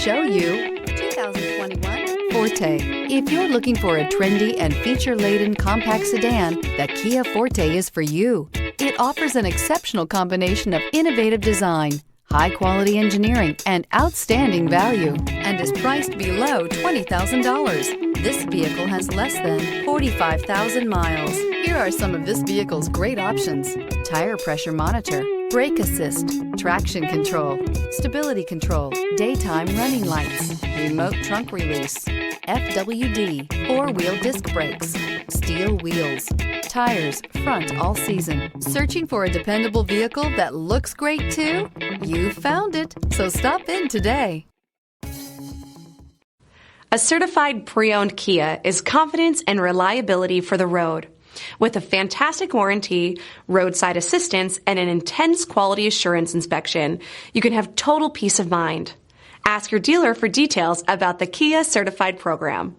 show you 2021 Forte. If you're looking for a trendy and feature-laden compact sedan, the Kia Forte is for you. It offers an exceptional combination of innovative design, high-quality engineering, and outstanding value, and is priced below $20,000. This vehicle has less than 45,000 miles. Here are some of this vehicle's great options: tire pressure monitor, brake assist, traction control, stability control, daytime running lights, remote trunk release, FWD, four-wheel disc brakes, steel wheels, tires front all season. Searching for a dependable vehicle that looks great too? You found it, so stop in today. A certified pre-owned Kia is confidence and reliability for the road. With a fantastic warranty, roadside assistance, and an intense quality assurance inspection, you can have total peace of mind. Ask your dealer for details about the Kia Certified program.